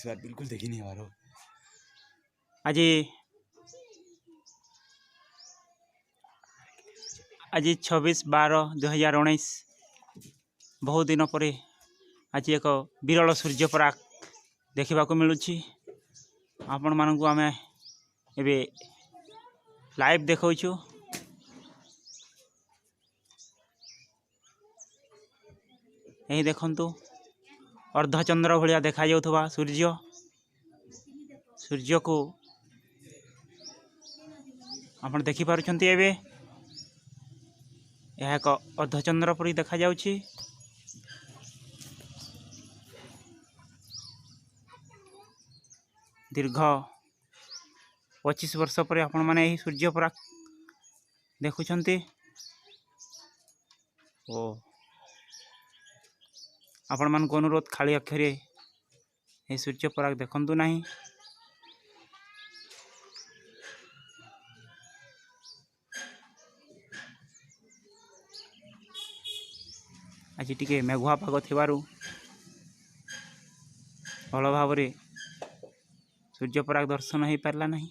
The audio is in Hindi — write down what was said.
इस बार बिल्कुल देखी नहीं हमारो। आज 26/12/2019 बहुत दिन पर आज एक विरल सूर्य पराग देखा मिलूँ। आपण मानू आम ए लाइव देखु। यही देखंतु अर्धचंद्र भाया देखा जाउथबा सूर्य को आपण देखि पारुछंती। एबे यह एक अर्धचंद्र परी देखा जाउछि। दीर्घ 25 वर्ष पर आपण माने यही सूर्य पराग देखुछंती। ओ आपण मान को अनुरोध खाली अक्षरे यही सूर्य पराग देखंतु नहीं। आज टिके मेघुआ पाग थिबारु भल भाव सूर्य पराग दर्शन हो पारला नहीं।